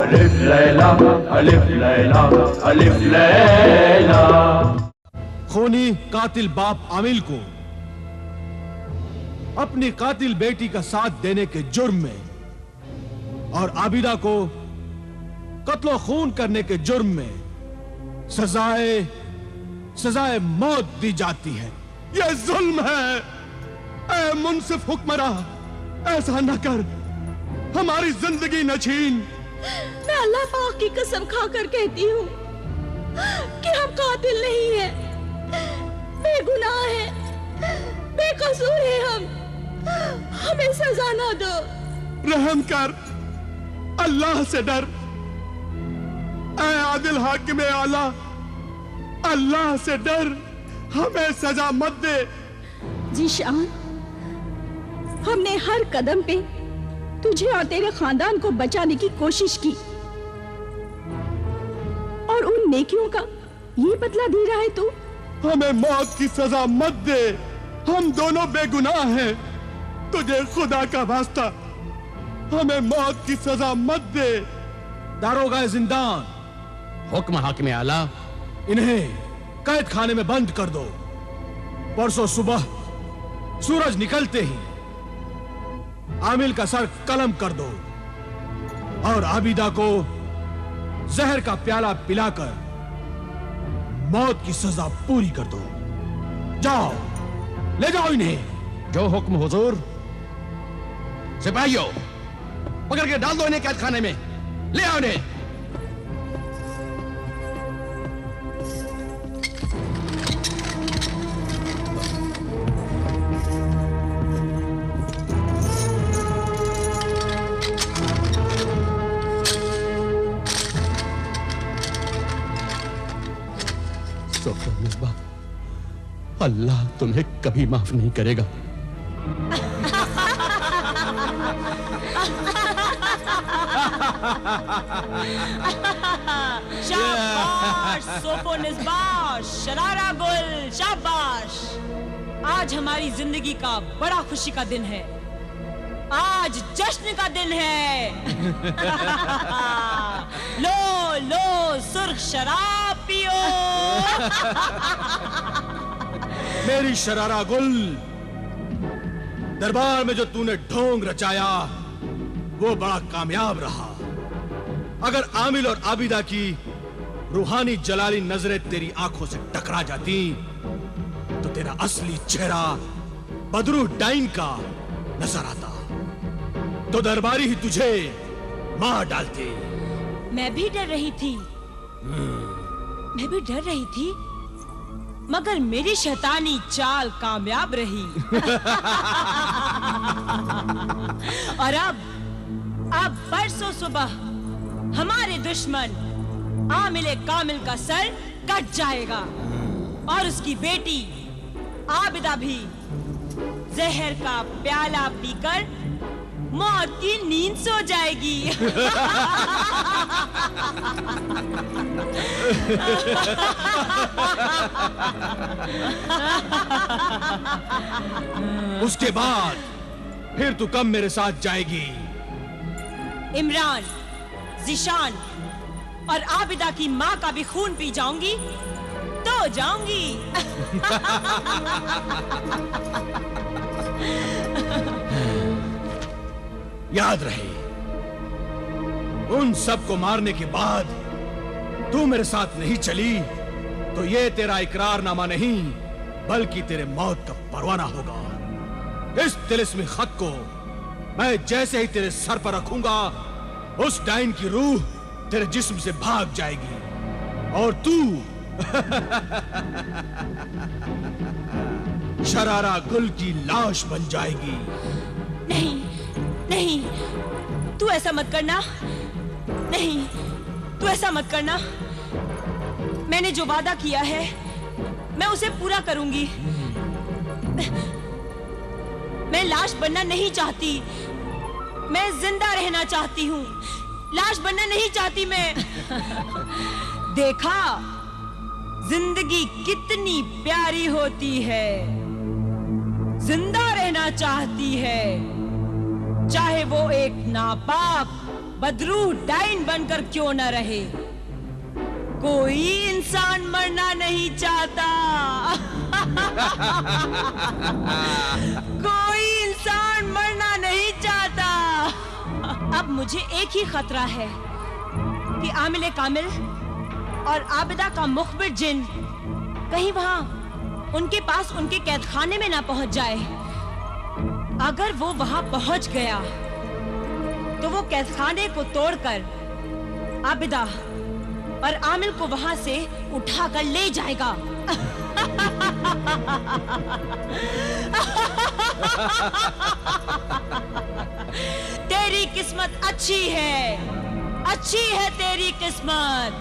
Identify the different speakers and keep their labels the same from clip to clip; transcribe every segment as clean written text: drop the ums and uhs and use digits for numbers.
Speaker 1: अलिफ लैला अलिफ लैला अलिफ लैला।
Speaker 2: खूनी कातिल बाप आमिल को अपनी कातिल बेटी का साथ देने के जुर्म में और आबिदा को कत्लो खून करने के जुर्म में सजाए मौत दी जाती है। यह जुल्म है। ऐ मुंसिफ हुक्मरा, ऐसा न कर, हमारी जिंदगी न छीन।
Speaker 3: मैं अल्लाह पाक की कसम खाकर कहती हूँ कि हम कातिल नहीं हैं, बेगुनाह हैं, बेकसूर हैं हम। हमें सजा ना दो।
Speaker 2: रहम कर, अल्लाह से डर। ऐ आदिल हाकिम आला, अल्लाह से डर, हमें सजा मत दे।
Speaker 3: जीशान, हमने हर कदम पे तुझे और तेरे खानदान को बचाने की कोशिश की और उन नेकियों का ये बदला दे रहा है तू।
Speaker 2: हमें मौत की सजा मत दे, हम दोनों बेगुनाह हैं। तुझे खुदा का वास्ता, हमें मौत की सजा मत दे। दारोगा जिंदान,
Speaker 4: हुक्म हाकिम आला,
Speaker 2: इन्हें कैद खाने में बंद कर दो। परसों सुबह सूरज निकलते ही आमिल का सर कलम कर दो और आबिदा को जहर का प्याला पिलाकर मौत की सजा पूरी कर दो। जाओ, ले जाओ इन्हें।
Speaker 4: जो हुक्म हुजूर। सिपाहियों, पकड़ के डाल दो इन्हें कैद खाने में, ले आओ इन्हें। अल्लाह तुम्हें कभी माफ नहीं करेगा।
Speaker 5: शाबाश सोफो निस्बाश, शरारा गुल, शाबाश। आज हमारी जिंदगी का बड़ा खुशी का दिन है। आज जश्न का दिन है। लो लो सुर्ख शराब पियो।
Speaker 2: मेरी शरारा गुल, दरबार में जो तूने ढोंग रचाया वो बड़ा कामयाब रहा। अगर आमिल और आबिदा की रूहानी जलाली नजरें तेरी आंखों से टकरा जाती तो तेरा असली चेहरा बदरू डाइन का नजर आता, तो दरबारी ही तुझे मार डालती।
Speaker 5: मैं भी डर रही थी, मैं भी डर रही थी, मगर मेरी शैतानी चाल कामयाब रही। और अब परसों सुबह हमारे दुश्मन आमिल कामिल का सर कट जाएगा और उसकी बेटी आबिदा भी जहर का प्याला पीकर मौत की नींद सो जाएगी।
Speaker 2: उसके बाद फिर तू कब मेरे साथ जाएगी?
Speaker 5: इमरान, जिशान और आबिदा की माँ का भी खून पी जाऊंगी तो जाऊंगी।
Speaker 2: याद रहे, उन सब को मारने के बाद तू मेरे साथ नहीं चली तो ये तेरा इकरारनामा नहीं बल्कि तेरे मौत का परवाना होगा। इस तिलिस्मी खत को मैं जैसे ही तेरे सर पर रखूंगा उस डाइन की रूह तेरे जिस्म से भाग जाएगी और तू शरारा गुल की लाश बन जाएगी।
Speaker 5: नहीं नहीं, तू ऐसा मत करना। नहीं, तू ऐसा मत करना। मैंने जो वादा किया है मैं उसे पूरा करूंगी। मैं लाश बनना नहीं चाहती, मैं जिंदा रहना चाहती हूँ। लाश बनना नहीं चाहती मैं। देखा जिंदगी कितनी प्यारी होती है। जिंदा रहना चाहती है, चाहे वो एक नापाक बदरूह डाइन बनकर क्यों न रहे, कोई इंसान मरना नहीं चाहता। कोई इंसान मरना नहीं चाहता। अब मुझे एक ही खतरा है कि आमिल कामिल और आबिदा का मुखबिर जिन कहीं वहां उनके पास उनके कैदखाने में ना पहुंच जाए। अगर वो वहां पहुंच गया तो वो कैदखाने को तोड़कर आबिदा और आमिल को वहां से उठाकर ले जाएगा। तेरी किस्मत अच्छी है तेरी किस्मत,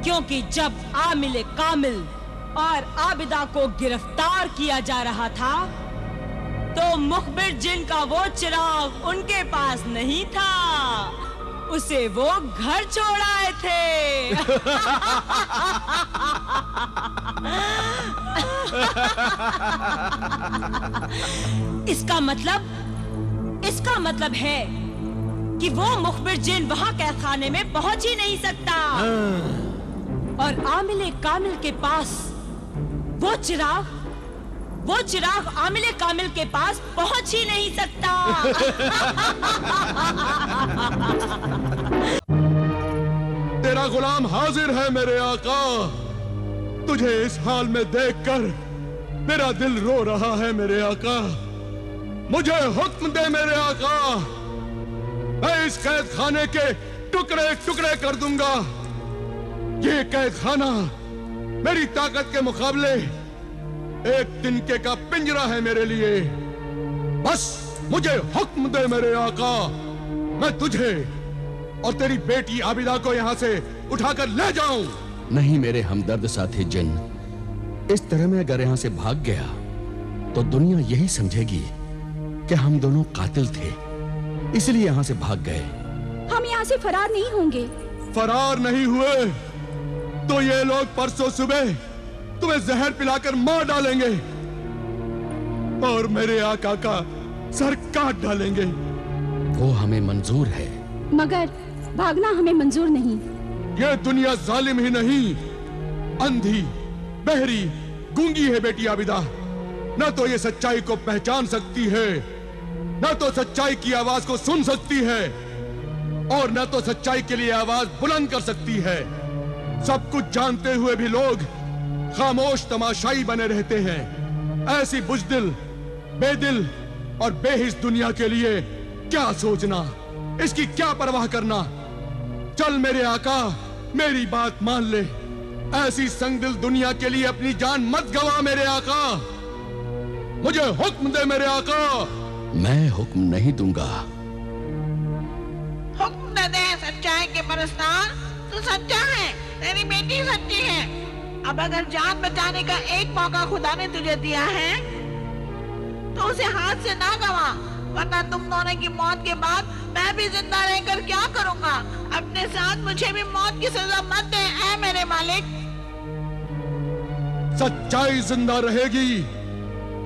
Speaker 5: क्योंकि जब आमिल कामिल और आबिदा को गिरफ्तार किया जा रहा था तो मुखबिर जिन का वो चिराग उनके पास नहीं था, उसे वो घर छोड़ आए थे। इसका मतलब है कि वो मुखबिर जिन वहां कैदखाने में पहुंच ही नहीं सकता और आमिल कामिल के पास वो चिराग आमिल कामिल के पास पहुंच ही नहीं सकता।
Speaker 2: तेरा गुलाम हाजिर है मेरे आका। तुझे इस हाल में देखकर मेरा दिल रो रहा है मेरे आका। मुझे हुक्म दे मेरे आका, मैं इस कैद खाने के टुकड़े टुकड़े कर दूंगा। ये कैद खाना मेरी ताकत के मुकाबले एक तिनके का पिंजरा है मेरे लिए। बस मुझे हुक्म दे मेरे आका, मैं तुझे और तेरी बेटी आबिदा को यहाँ से उठाकर ले जाऊं।
Speaker 4: नहीं मेरे हमदर्द साथी जिन, इस तरह मैं अगर यहाँ से भाग गया तो दुनिया यही समझेगी कि हम दोनों कातिल थे, इसलिए यहाँ से भाग गए।
Speaker 3: हम यहाँ से फरार नहीं होंगे।
Speaker 2: फरार नहीं हुए तो ये लोग परसों सुबह तुम्हें जहर पिलाकर मार डालेंगे और मेरे आका का सर काट डालेंगे।
Speaker 4: वो हमें मंजूर है,
Speaker 3: मगर भागना हमें मंजूर नहीं।
Speaker 2: ये दुनिया जालिम ही नहीं, अंधी, बहरी, गूंगी है बेटी आबिदा। न तो ये सच्चाई को पहचान सकती है, न तो सच्चाई की आवाज को सुन सकती है, और न तो सच्चाई के लिए आवाज बुलंद कर सकती है। सब कुछ जानते हुए भी लोग खामोश तमाशाई बने रहते हैं। ऐसी बुजदिल, बेदिल और बेहिस दुनिया के लिए क्या सोचना, इसकी क्या परवाह करना। चल मेरे आका, मेरी बात मान ले। ऐसी संगदिल दुनिया के लिए अपनी जान मत गवा मेरे आका। मुझे हुक्म दे मेरे आका।
Speaker 4: मैं हुक्म नहीं दूंगा।
Speaker 6: हुक्म दे दे सच्चाई के परस्तार, तू सच्चा है, तेरी बेटी सच्ची है। अब अगर जान बचाने का एक मौका खुदा ने तुझे दिया है तो उसे हाथ से ना गवा, वरना तुम दोनों की मौत के बाद मैं भी जिंदा रहकर क्या करूंगा। अपने साथ मुझे भी मौत की सजा मत दे ऐ मेरे मालिक।
Speaker 2: सच्चाई जिंदा रहेगी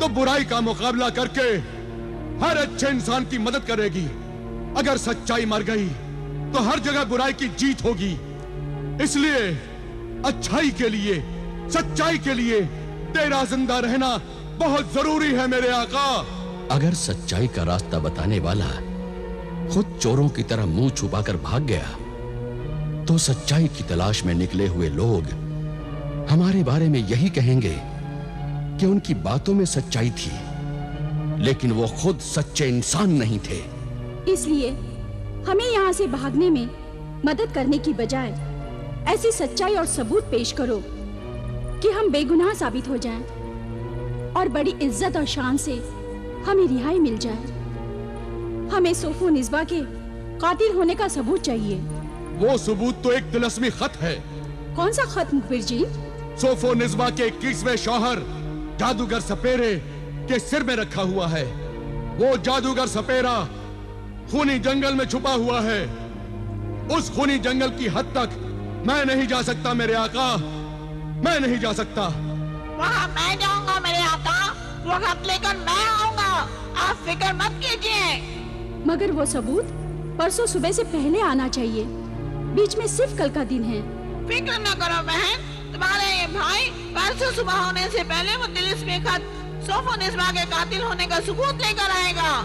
Speaker 2: तो बुराई का मुकाबला करके हर अच्छे इंसान की मदद करेगी। अगर सच्चाई मर गई तो हर जगह बुराई की जीत होगी। इसलिए अच्छाई के लिए, सच्चाई के लिए तेरा जिंदा रहना बहुत जरूरी है मेरे आका।
Speaker 4: अगर सच्चाई का रास्ता बताने वाला खुद चोरों की तरह मुंह छुपाकर भाग गया तो सच्चाई की तलाश में निकले हुए लोग हमारे बारे में यही कहेंगे कि उनकी बातों में सच्चाई थी, लेकिन वो खुद सच्चे इंसान नहीं थे।
Speaker 3: इसलिए हमें यहाँ से भागने में मदद करने की बजाय ऐसी सच्चाई और सबूत पेश करो कि हम बेगुनाह साबित हो जाएं और बड़ी इज्जत और शान से हमें रिहाई मिल जाए। हमें सोफो निस्बा के कातिल होने का सबूत चाहिए।
Speaker 2: वो सबूत तो एक तिलस्मी खत है।
Speaker 3: कौन सा खत मुखबिर जी?
Speaker 2: सोफो निस्बा के 21वें शौहर जादूगर सपेरे के सिर में रखा हुआ है। वो जादूगर सपेरा खूनी जंगल में छुपा हुआ है। उस खूनी जंगल की हद तक मैं नहीं जा सकता मेरे आका, मैं नहीं जा सकता।
Speaker 6: वहाँ मैं जाऊंगा मेरे आका, वो खत लेकर मैं आऊंगा, आप फिक्र मत कीजिए।
Speaker 3: मगर वो सबूत परसों सुबह से पहले आना चाहिए। बीच में सिर्फ कल का दिन है।
Speaker 6: फिक्र न करो बहन, तुम्हारे ये भाई परसों सुबह होने से पहले वो तिलिस्मी खत सोफोनिस्मा के कातिल होने का सबूत लेकर आएगा।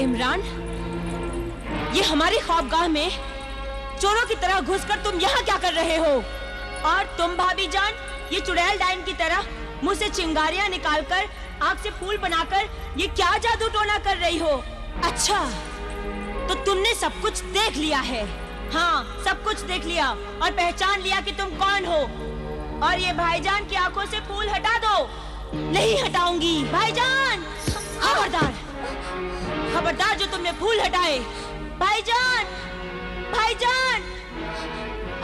Speaker 5: इमरान, ये हमारी ख्वाबगाह में चोरों की तरह घुसकर तुम यहाँ क्या कर रहे हो? और तुम भाभी जान, ये चुड़ैल डाइन की तरह मुंह से चिंगारियां निकालकर आंख से फूल बनाकर ये क्या जादू टोना कर रही हो? अच्छा, तो तुमने सब कुछ देख लिया है। हाँ, सब कुछ देख लिया और पहचान लिया कि तुम कौन हो। और ये भाईजान की आंखों से फूल हटा दो। नहीं हटाऊंगी भाईजान, खबरदार, खबरदार जो तुमने फूल हटाए। भाईजान, भाईजान,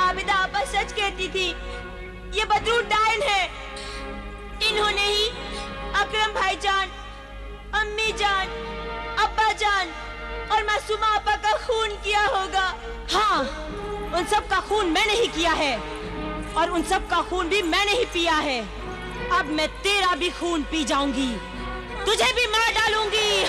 Speaker 5: आबिदा आपा सच कहती थी, ये बदरू डाइन है। इन्होंने ही अकरम भाईजान, अम्मी जान, अब्बा जान और मासूमा आपा का खून किया होगा। हाँ, उन सब का खून मैंने ही किया है और उन सब का खून भी मैंने ही पिया है। अब मैं तेरा भी खून पी जाऊंगी, तुझे भी मार डालूंगी।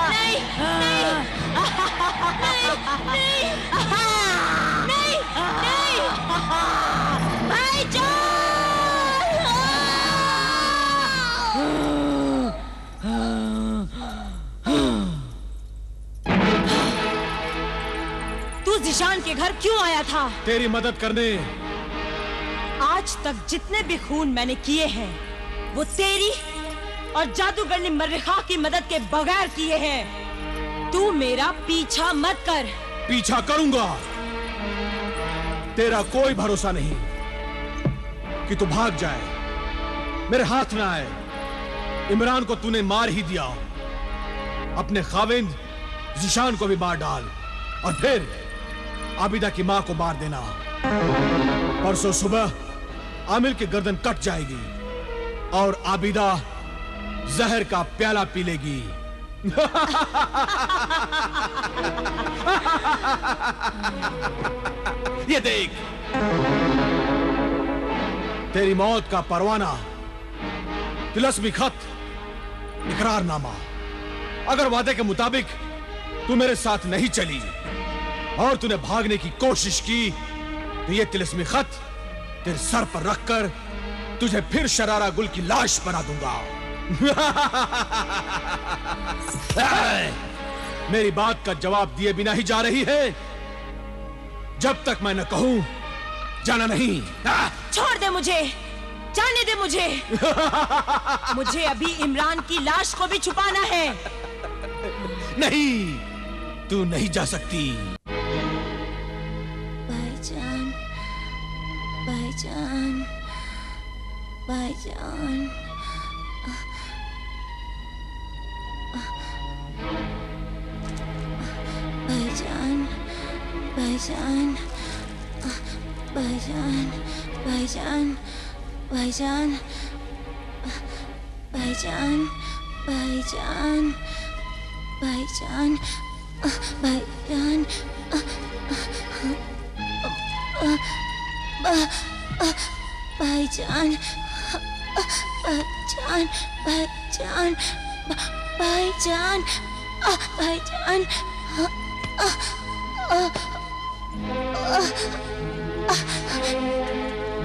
Speaker 5: नहीं, नहीं, नहीं, नहीं, नहीं, भाईजान! तू ज़िशान के घर क्यों आया था?
Speaker 2: तेरी मदद करने।
Speaker 5: आज तक जितने भी खून मैंने किए हैं वो तेरी और जादूगरनी मर्रिखा की मदद के बगैर किए हैं। तू मेरा पीछा मत कर।
Speaker 2: पीछा करूंगा। तेरा कोई भरोसा नहीं कि तू भाग जाए, मेरे हाथ ना आए। इमरान को तूने मार ही दिया, अपने खाविंद ज़िशान को भी मार डाल और फिर आबिदा की मां को मार देना। परसों सुबह आमिर की गर्दन कट जाएगी और आबिदा जहर का प्याला पी लेगी। ये देख, तेरी मौत का परवाना, तिलस्मी खत, इकरारनामा। अगर वादे के मुताबिक तू मेरे साथ नहीं चली और तूने भागने की कोशिश की तो ये तिलस्मी खत तेरे सर पर रखकर तुझे फिर शरारा गुल की लाश बना दूंगा। मेरी बात का जवाब दिए बिना ही जा रही है। जब तक मैं न कहूं जाना नहीं।
Speaker 5: छोड़ दे मुझे, जाने दे मुझे। मुझे अभी इमरान की लाश को भी छुपाना है।
Speaker 2: नहीं, तू नहीं जा सकती।
Speaker 3: भाईजान, भाईजान, भाईजान, भाईजान, भाईजान, भाईजान, भाईजान, भाईजान, भाईजान, भाईजान, भाईजान, भाईजान, भाईजान, भाईजान, भाईजान, भाईजान, भाईजान,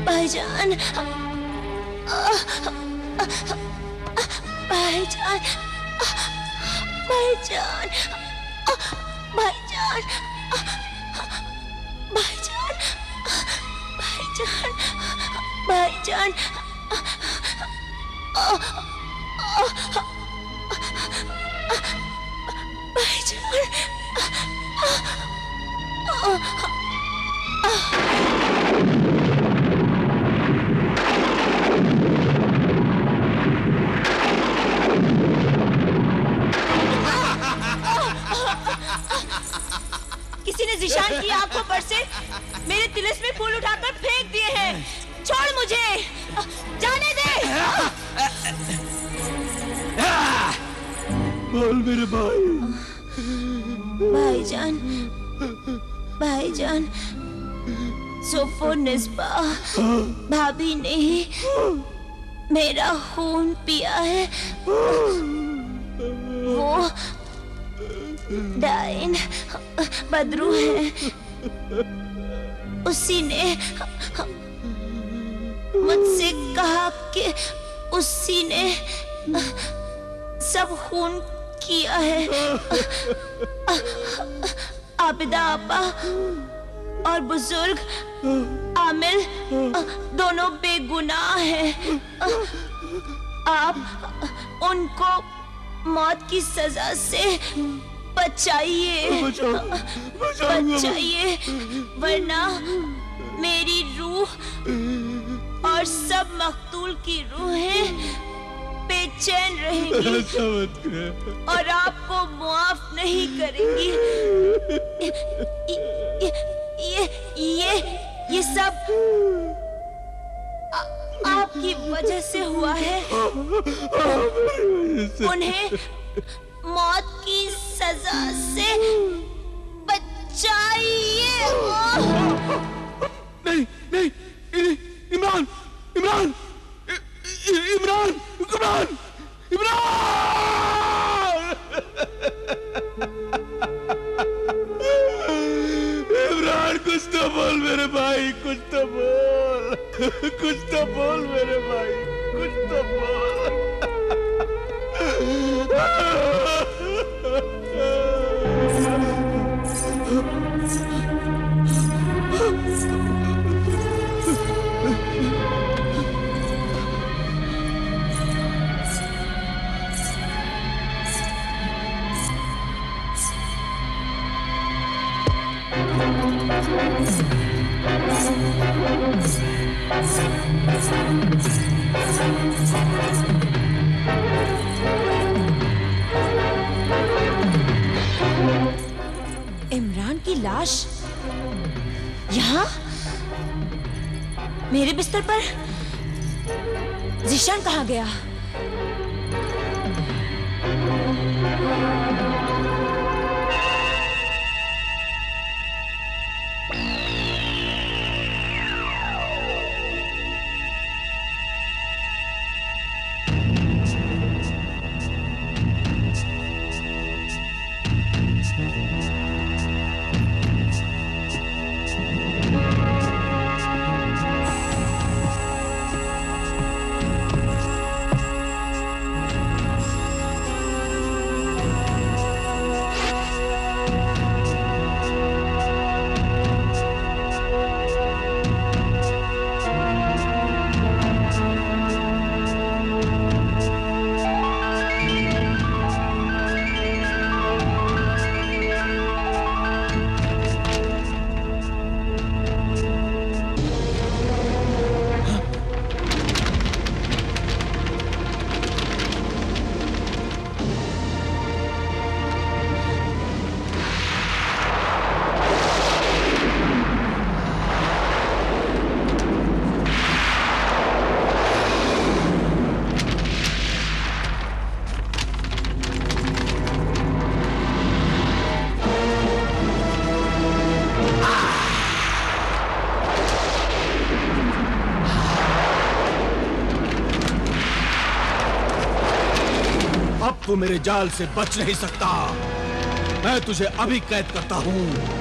Speaker 3: भाईजान, भाईजान, भाईजान, भाईजान, भाईजान, भाईजान, भाईजान,
Speaker 5: किसी ने जिशान की आंखों पर से मेरे तिलिस्मी फूल उठाकर फेंक दिए हैं। छोड़ मुझे, जाने दे।
Speaker 1: बोल मेरे भाई।
Speaker 3: भाईजान, भाईजान, सोफो निस्बा भाभी ने ही मेरा खून पिया है। वो डाइन बदरू है, उसी ने मुझसे कहा कि उसी ने सब खून किया है। आबिदा आपा और बुजुर्ग आमिल दोनों बेगुनाह हैं। आप उनको मौत की सजा से बचाइए, बचाइए, वरना मेरी रूह और सब मकतूल की रूहें बेचैन रहेंगी और आपको मुआफ नहीं करेंगी। ये सब आपकी वजह से हुआ है। उन्हें मौत की सजा से बचाइए।
Speaker 1: नहीं नहीं, इमरान, इमरान, इमरान, इमरान, इमरान! इमरान, कुछ तो बोल मेरे भाई, कुछ तो बोल, कुछ तो बोल मेरे भाई, कुछ तो बोल।
Speaker 5: इमरान की लाश यहाँ मेरे बिस्तर पर। जिशान कहाँ गया?
Speaker 2: तू मेरे जाल से बच नहीं सकता। मैं तुझे अभी कैद करता हूं।